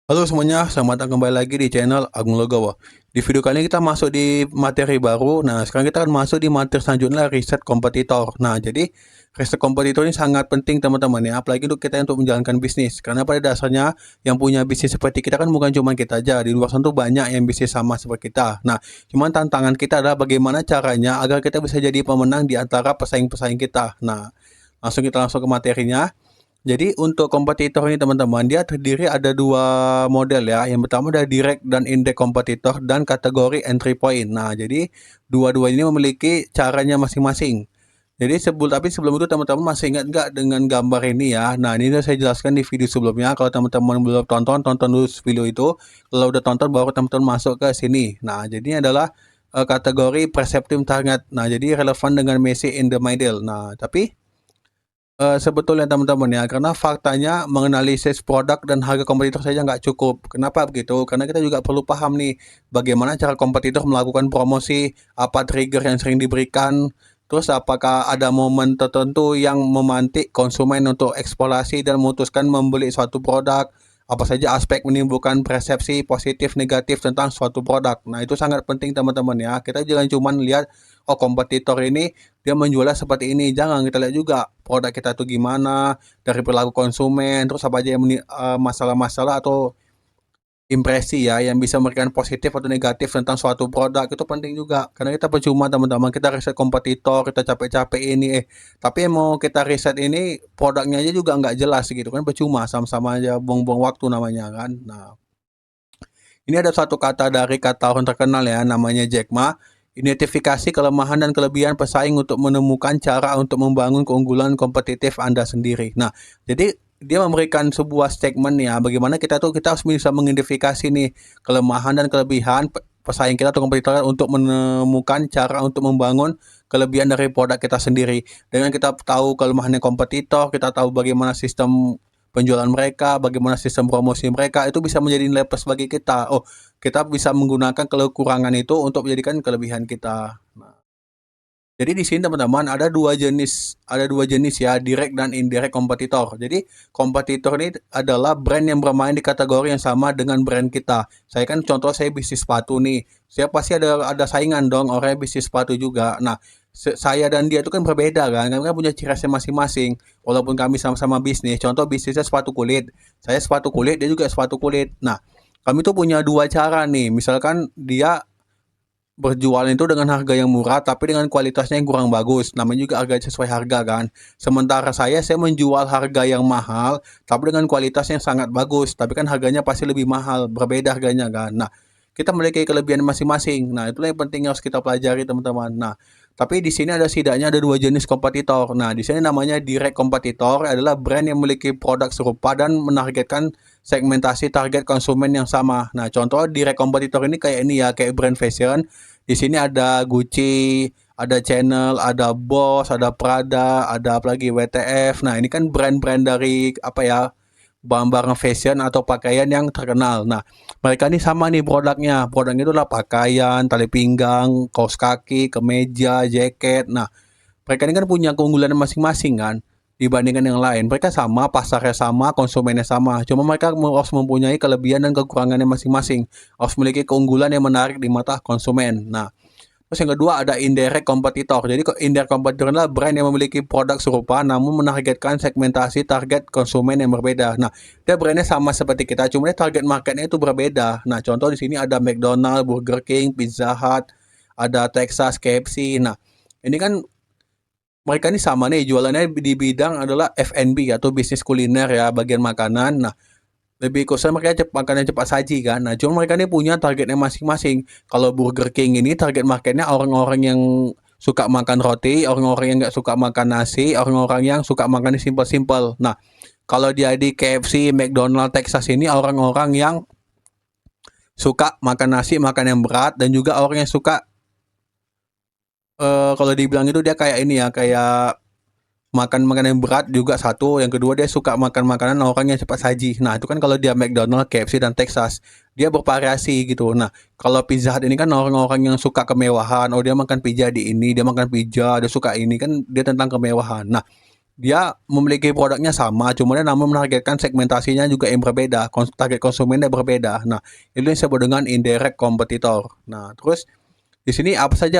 Halo semuanya, selamat datang kembali lagi di channel Agung Logowo. Di video kali ini kita masuk di materi baru. Nah, sekarang kita akan masuk di materi selanjutnya, riset kompetitor. Nah, jadi riset kompetitor ini sangat penting teman-teman ya, apalagi untuk kita untuk menjalankan bisnis. Karena pada dasarnya yang punya bisnis seperti kita kan bukan cuma kita aja, di luar sana tuh banyak yang bisnis sama seperti kita. Nah, cuman tantangan kita adalah bagaimana caranya agar kita bisa jadi pemenang di antara pesaing-pesaing kita. Nah, langsung ke materinya. Jadi untuk kompetitor ini teman-teman, dia terdiri ada dua model ya. Yang pertama ada direct dan indirect kompetitor dan kategori entry point. Nah, jadi dua-dua ini memiliki caranya masing-masing. Jadi tapi sebelum itu teman-teman masih ingat nggak dengan gambar ini ya? Nah, ini udah saya jelaskan di video sebelumnya. Kalau teman-teman belum tonton, tonton dulu video itu. Kalau udah tonton, baru teman-teman masuk ke sini. Nah, jadi ini adalah kategori perceptive target. Nah, jadi relevan dengan Messi in the middle. Nah, tapi sebetulnya teman-teman ya, karena faktanya menganalisis produk dan harga kompetitor saja nggak cukup. Kenapa begitu? Karena kita juga perlu paham nih, bagaimana cara kompetitor melakukan promosi, apa trigger yang sering diberikan, terus apakah ada momen tertentu yang memantik konsumen untuk eksplorasi dan memutuskan membeli suatu produk, apa saja aspek menimbulkan persepsi positif negatif tentang suatu produk. Nah, itu sangat penting teman-teman ya. Kita jangan cuma lihat, oh kompetitor ini dia menjualnya seperti ini. Jangan, kita lihat juga produk kita tuh gimana, dari perilaku konsumen, terus apa aja yang masalah-masalah atau impresi ya yang bisa memberikan positif atau negatif tentang suatu produk itu penting juga. Karena kita percuma teman-teman, kita riset kompetitor, kita capek-capek ini tapi yang mau kita riset ini produknya aja juga nggak jelas gitu kan, percuma, sama-sama aja buang-buang waktu namanya kan. Nah, ini ada satu kata dari kata orang terkenal ya, namanya Jack Ma. Identifikasi kelemahan dan kelebihan pesaing untuk menemukan cara untuk membangun keunggulan kompetitif Anda sendiri. Nah, jadi dia memberikan sebuah statement ya, bagaimana kita harus bisa mengidentifikasi nih kelemahan dan kelebihan pesaing kita atau kompetitor untuk menemukan cara untuk membangun kelebihan dari produk kita sendiri. Dengan kita tahu kelemahannya kompetitor, kita tahu bagaimana sistem penjualan mereka, bagaimana sistem promosi mereka, itu bisa menjadi nilai plus bagi kita. Oh, kita bisa menggunakan kekurangan itu untuk menjadikan kelebihan kita. Nah, jadi di sini teman-teman ada dua jenis ya, direct dan indirect kompetitor. Jadi kompetitor ini adalah brand yang bermain di kategori yang sama dengan brand kita. Saya kan contoh saya bisnis sepatu nih, saya pasti ada saingan dong orang yang bisnis sepatu juga. Nah, saya dan dia itu kan berbeda kan, kami kan punya ciri khasnya masing-masing. Walaupun kami sama-sama bisnis, contoh bisnisnya sepatu kulit, saya sepatu kulit, dia juga sepatu kulit. Nah, kami tuh punya dua cara nih, misalkan dia berjualan itu dengan harga yang murah tapi dengan kualitasnya yang kurang bagus. Namanya juga harga sesuai harga kan. Sementara saya menjual harga yang mahal tapi dengan kualitas yang sangat bagus. Tapi kan harganya pasti lebih mahal, berbeda harganya kan. Nah, kita memiliki kelebihan masing-masing. Nah, itulah yang penting harus kita pelajari teman-teman. Nah, tapi di sini setidaknya ada dua jenis kompetitor. Nah, di sini namanya direct kompetitor adalah brand yang memiliki produk serupa dan menargetkan segmentasi target konsumen yang sama. Nah, contoh direct kompetitor ini kayak ini ya, kayak brand fashion. Di sini ada Gucci, ada Chanel, ada Boss, ada Prada, ada apalagi WTF. Nah, ini kan brand-brand dari apa ya? Barang-barang fashion atau pakaian yang terkenal. Nah, mereka ini sama nih produknya. Produknya itu adalah pakaian, tali pinggang, kaos kaki, kemeja, jaket. Nah, mereka ini kan punya keunggulan masing-masing kan dibandingkan yang lain. Mereka sama, pasarnya sama, konsumennya sama. Cuma mereka harus mempunyai kelebihan dan kekurangannya masing-masing. Harus memiliki keunggulan yang menarik di mata konsumen. Nah, terus yang kedua ada indirect kompetitor. Jadi indirect kompetitor adalah brand yang memiliki produk serupa namun menargetkan segmentasi target konsumen yang berbeda. Nah, dia brandnya sama seperti kita, cuma dia target marketnya itu berbeda. Nah, contoh di sini ada McDonald, Burger King, Pizza Hut, ada Texas, KFC. Nah, ini kan mereka ini sama nih jualannya di bidang adalah F&B atau bisnis kuliner ya, bagian makanan. Nah, lebih khususnya mereka makanan cepat saji kan. Nah, cuma mereka ini punya targetnya masing-masing. Kalau Burger King ini target marketnya orang-orang yang suka makan roti, orang-orang yang nggak suka makan nasi, orang-orang yang suka makan simpel-simpel. Nah, kalau dia di KFC, McDonald, Texas ini orang-orang yang suka makan nasi, makan yang berat, dan juga orang yang suka kalau dibilang itu dia kayak ini ya, kayak makan makanan yang berat juga satu, yang kedua dia suka makan makanan orang yang cepat saji. Nah, itu kan kalau dia McDonald, KFC dan Texas, dia bervariasi gitu. Nah, kalau Pizza Hut ini kan orang-orang yang suka kemewahan. Oh, dia makan pizza di ini, dia makan pizza, dia suka ini kan dia tentang kemewahan. Nah, dia memiliki produknya sama, cuma dia namun menargetkan segmentasinya juga yang berbeda, target konsumennya berbeda. Nah, itu yang disebut dengan indirect kompetitor. Nah, terus di sini apa saja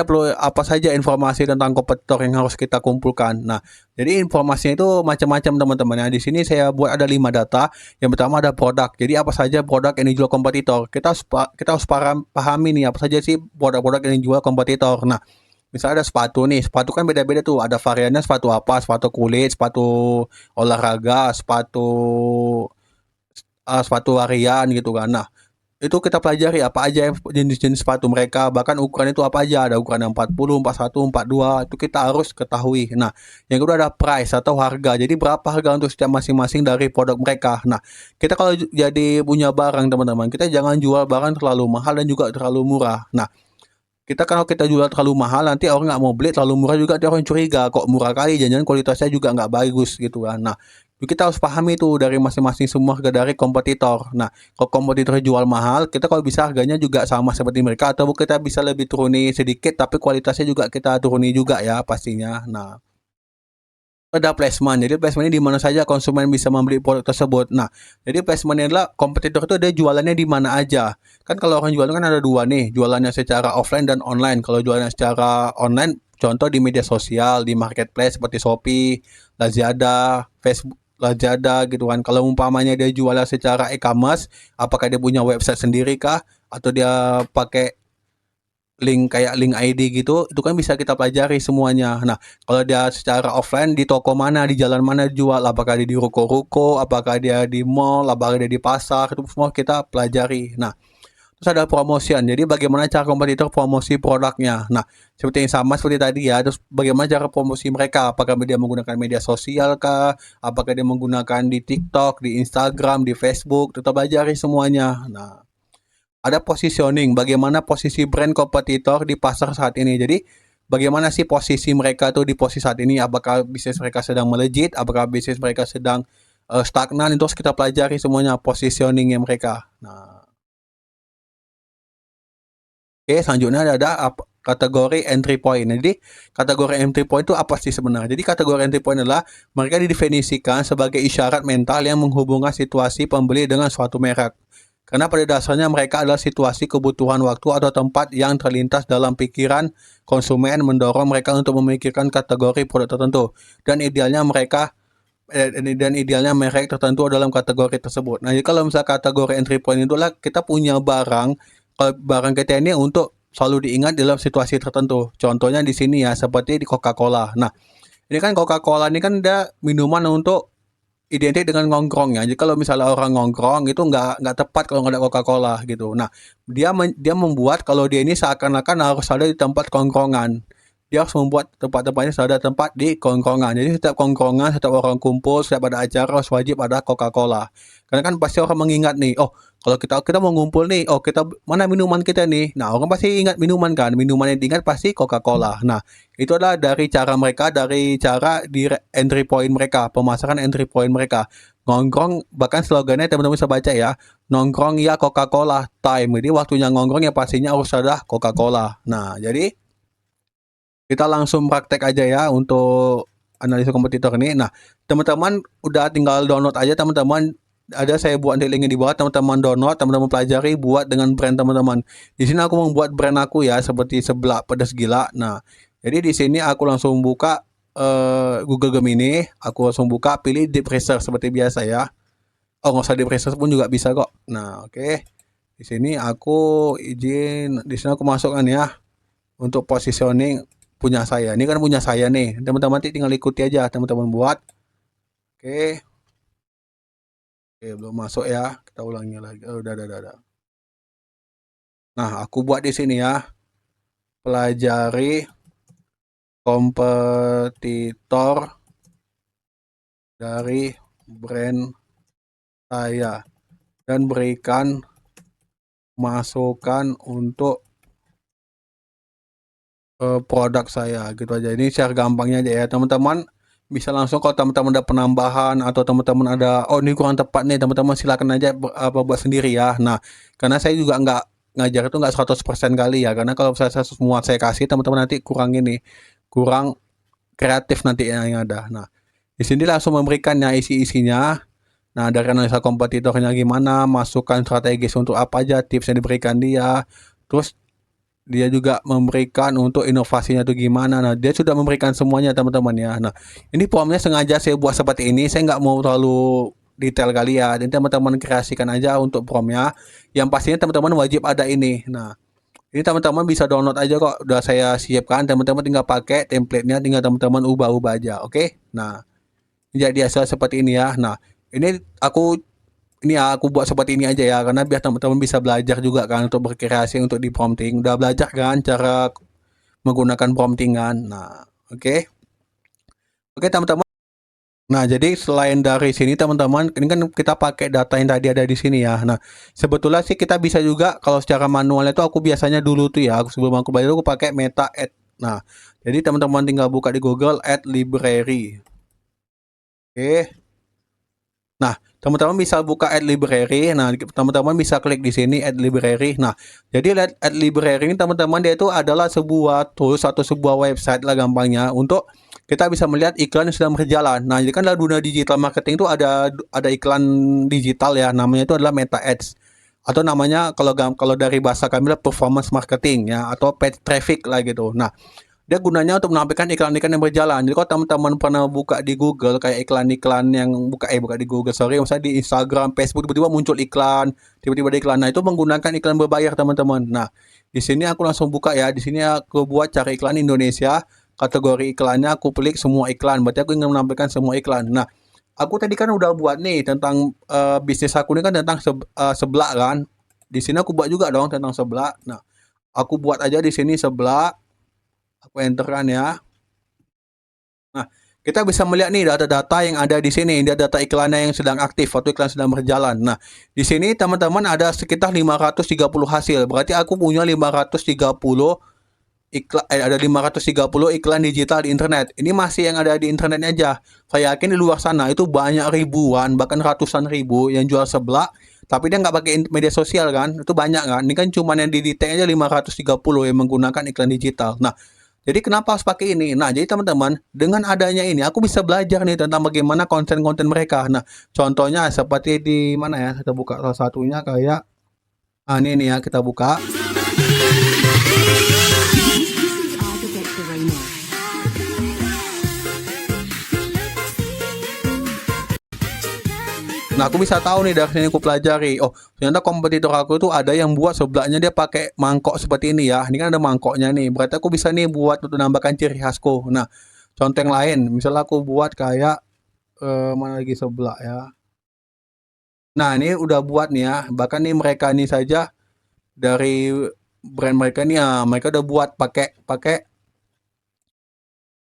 informasi tentang kompetitor yang harus kita kumpulkan. Nah, jadi informasinya itu macam-macam teman-teman ya. Di sini saya buat ada 5 data. Yang pertama ada produk. Jadi apa saja produk yang dijual kompetitor. Kita harus pahami nih apa saja sih produk-produk yang dijual kompetitor. Nah, misalnya ada sepatu nih, sepatu kan beda-beda tuh. Ada variannya sepatu apa, sepatu kulit, sepatu olahraga, sepatu harian gitu kan. Nah, itu kita pelajari apa aja jenis-jenis sepatu mereka, bahkan ukuran itu apa aja, ada ukuran yang 40, 41, 42, itu kita harus ketahui. Nah, yang kedua ada price atau harga. Jadi berapa harga untuk setiap masing-masing dari produk mereka. Nah, kita kalau jadi punya barang teman-teman, kita jangan jual barang terlalu mahal dan juga terlalu murah. Nah, kalau kita jual terlalu mahal nanti orang nggak mau beli, terlalu murah juga nanti orang curiga kok murah kali, jangan-jangan kualitasnya juga nggak bagus gitu kan. Nah, kita harus pahami tuh dari masing-masing semua harga dari kompetitor. Nah, kalau kompetitor jual mahal, kita kalau bisa harganya juga sama seperti mereka, atau kita bisa lebih turuni sedikit tapi kualitasnya juga kita turuni juga ya pastinya. Nah, ada placement. Jadi placement ini di mana saja konsumen bisa membeli produk tersebut. Nah, jadi placement adalah kompetitor itu dia jualannya di mana aja. Kan kalau orang jualan kan ada dua nih, jualannya secara offline dan online. Kalau jualannya secara online, contoh di media sosial, di marketplace seperti Shopee, Lazada, Facebook, Lazada gitu kan. Kalau umpamanya dia jualan secara e-commerce, apakah dia punya website sendiri kah? Atau dia pakai link ID gitu, itu kan bisa kita pelajari semuanya. Nah, kalau dia secara offline di toko mana, di jalan mana jual, apakah dia di ruko-ruko, apakah dia di mall, apakah dia di pasar, itu semua kita pelajari. Nah, terus ada promotion. Jadi bagaimana cara kompetitor promosi produknya. Nah, seperti yang sama seperti tadi ya. Terus bagaimana cara promosi mereka? Apakah dia menggunakan media sosial kah? Apakah dia menggunakan di TikTok, di Instagram, di Facebook? Tetap pelajari semuanya. Nah, ada positioning, bagaimana posisi brand kompetitor di pasar saat ini. Jadi, bagaimana sih posisi mereka tuh di posisi saat ini? Apakah bisnis mereka sedang melejit? Apakah bisnis mereka sedang stagnan? Itu harus kita pelajari semuanya positioningnya mereka. Nah, oke, selanjutnya ada kategori entry point. Jadi, kategori entry point itu apa sih sebenarnya? Jadi, kategori entry point adalah mereka didefinisikan sebagai isyarat mental yang menghubungkan situasi pembeli dengan suatu merek. Karena pada dasarnya mereka adalah situasi kebutuhan waktu atau tempat yang terlintas dalam pikiran konsumen mendorong mereka untuk memikirkan kategori produk tertentu. Dan idealnya merek tertentu dalam kategori tersebut. Nah, jadi kalau misalnya kategori entry point itulah kita punya barang, kalau barang kita ini untuk selalu diingat dalam situasi tertentu. Contohnya di sini ya, seperti di Coca-Cola. Nah, ini kan Coca-Cola ini kan dia minuman untuk identik dengan nongkrong ya. Jadi kalau misalnya orang nongkrong itu nggak tepat kalau nggak ada Coca-Cola gitu. Nah, dia membuat kalau dia ini seakan-akan harus ada di tempat kongkrongan. Dia harus membuat tempat-tempatnya selalu ada tempat di kongkrongan. Jadi setiap kongkrongan, setiap orang kumpul, setiap ada acara harus wajib ada Coca-Cola. Karena kan pasti orang mengingat nih, oh kalau kita mau ngumpul nih, oh kita mana minuman kita nih. Nah, orang pasti ingat minuman kan. Minuman yang diingat pasti Coca-Cola. Nah, itu adalah dari cara mereka, dari cara di entry point mereka, pemasaran entry point mereka. Nongkrong, bahkan slogannya teman-teman bisa baca ya, nongkrong ya Coca-Cola time. Jadi waktunya nongkrong ya pastinya harus ada Coca-Cola. Nah, jadi kita langsung praktek aja ya untuk analisa kompetitor ini. Nah, teman-teman udah tinggal download aja teman-teman. Ada saya buat di linknya di bawah, teman-teman download, teman-teman pelajari buat dengan brand teman-teman. Di sini aku membuat brand aku ya seperti seblak pedas gila. Nah, jadi di sini aku langsung buka Google Gemini, aku langsung buka pilih deep research seperti biasa ya. Oh, nggak usah deep research pun juga bisa kok. Nah, oke. Di sini aku izin, di sini aku masukkan ya untuk positioning punya saya. Ini kan punya saya nih. Teman-teman tinggal ikuti aja teman-teman buat. Oke. Oke, belum masuk ya. Kita ulangi lagi. Oh, udah. Nah, aku buat di sini ya. Pelajari kompetitor dari brand saya dan berikan masukan untuk produk saya gitu aja. Ini share gampangnya aja ya teman-teman, bisa langsung kalau teman-teman ada penambahan atau teman-teman ada oh ini kurang tepat nih, teman-teman silakan aja buat sendiri ya. Nah, karena saya juga nggak ngajar itu nggak 100% kali ya, karena kalau saya semua saya kasih teman-teman nanti kurang kreatif nanti yang ada. Nah, Di sini langsung memberikannya isi-isinya. Nah, dari analisa kompetitornya gimana, masukan strategis untuk apa aja, tips yang diberikan dia. Terus dia juga memberikan untuk inovasinya tuh gimana. Nah, dia sudah memberikan semuanya teman-teman ya. Nah, ini promnya sengaja saya buat seperti ini. Saya nggak mau terlalu detail kali ya. Jadi teman-teman kreasikan aja untuk promnya. Yang pastinya teman-teman wajib ada ini. Nah, ini teman-teman bisa download aja kok. Udah saya siapkan. Teman-teman tinggal pakai template-nya, tinggal teman-teman ubah-ubah aja. Oke? Nah, jadi hasil seperti ini ya. Nah, ini aku buat seperti ini aja ya, karena biar teman-teman bisa belajar juga kan untuk berkreasi untuk di prompting. Udah belajar kan cara menggunakan promptingan. Nah, oke. Oke teman-teman. Nah, jadi selain dari sini teman-teman, ini kan kita pakai data yang tadi ada di sini ya. Nah, sebetulnya sih kita bisa juga kalau secara manual itu aku biasanya dulu tuh ya, aku sebelum aku bayar aku pakai meta add. Nah, jadi teman-teman tinggal buka di Google add library. Oke. Nah, teman-teman bisa buka add library. Nah, teman-teman bisa klik di sini add library. Nah, jadi add library ini teman-teman dia itu adalah sebuah tools atau sebuah website lah gampangnya untuk kita bisa melihat iklan yang sedang berjalan. Nah, jadi kan dalam dunia digital marketing itu ada iklan digital ya, namanya itu adalah meta ads. Atau namanya kalau dari bahasa kami lah performance marketing ya atau paid traffic lah gitu. Nah, dia gunanya untuk menampilkan iklan-iklan yang berjalan. Jadi kalau teman-teman pernah buka di Google kayak iklan-iklan yang buka di Google, sorry, misalnya di Instagram, Facebook tiba-tiba muncul iklan, tiba-tiba ada iklan. Nah, itu menggunakan iklan berbayar, teman-teman. Nah, di sini aku langsung buka ya. Di sini aku buat cari iklan Indonesia, kategori iklannya aku klik semua iklan. Berarti aku ingin menampilkan semua iklan. Nah, aku tadi kan udah buat nih tentang bisnis aku ini kan tentang seblak kan. Di sini aku buat juga dong tentang seblak. Nah, aku buat aja di sini seblak. Aku enterkan ya. Nah, kita bisa melihat nih data-data yang ada di sini. Ini data iklannya yang sedang aktif atau iklan sedang berjalan. Nah, di sini teman-teman ada sekitar 530 hasil. Berarti aku punya 530 iklan, ada 530 iklan digital di internet. Ini masih yang ada di internetnya aja. Saya yakin di luar sana itu banyak ribuan, bahkan ratusan ribu yang jual seblak. Tapi dia nggak pakai media sosial kan. Itu banyak kan. Ini kan cuma yang di detect aja 530 yang menggunakan iklan digital. Nah, jadi kenapa harus pakai ini? Nah, jadi teman-teman, dengan adanya ini aku bisa belajar nih tentang bagaimana konten-konten mereka. Nah, contohnya seperti di mana ya? Kita buka salah satunya kayak ini nih ya, kita buka. Nah, aku bisa tahu nih dari sini aku pelajari. Oh, ternyata kompetitor aku tuh ada yang buat sebelahnya dia pakai mangkok seperti ini ya. Ini kan ada mangkoknya nih. Berarti aku bisa nih buat untuk nambahkan ciri khasku. Nah, contoh yang lain, misalnya aku buat kayak mana lagi sebelah ya. Nah, ini udah buat nih ya. Bahkan nih mereka nih saja dari brand mereka nih ya, mereka udah buat pakai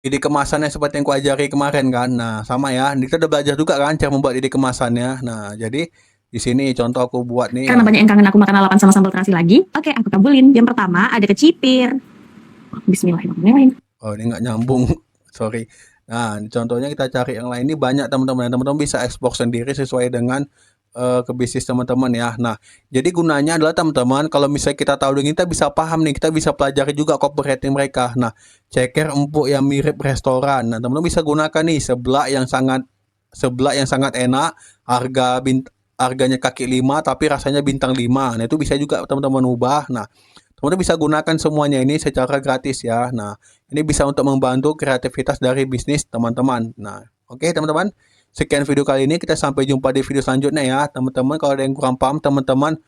ide kemasannya seperti yang ku ajari kemarin kan. Nah, sama ya. Kita udah belajar juga kan cara membuat ide kemasannya. Nah, jadi di sini contoh aku buat nih. Karena banyak yang kangen aku makan lalapan sama sambal terasi lagi. Oke, aku kabulin. Yang pertama ada kecipir. Bismillahirrahmanirrahim. Oh, ini nggak nyambung. Sorry. Nah, contohnya kita cari yang lain. Ini banyak teman-teman. Teman-teman bisa ekspor sendiri sesuai dengan ke bisnis teman-teman ya. Nah, jadi gunanya adalah teman-teman kalau misalnya kita tahu dengan kita bisa paham nih, kita bisa pelajari juga copywriting mereka. Nah, ceker empuk yang mirip restoran. Nah, teman-teman bisa gunakan nih seblak yang sangat enak, harganya kaki 5 tapi rasanya bintang 5. Nah, itu bisa juga teman-teman ubah. Nah, teman-teman bisa gunakan semuanya ini secara gratis ya. Nah, ini bisa untuk membantu kreativitas dari bisnis teman-teman. Nah, oke teman-teman. Sekian video kali ini, kita sampai jumpa di video selanjutnya ya. Teman-teman kalau ada yang kurang paham, teman-teman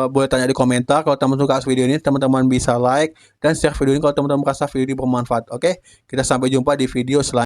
boleh tanya di komentar. Kalau teman-teman suka video ini, teman-teman bisa like dan share video ini kalau teman-teman merasa video ini bermanfaat. Oke, kita sampai jumpa di video selanjutnya.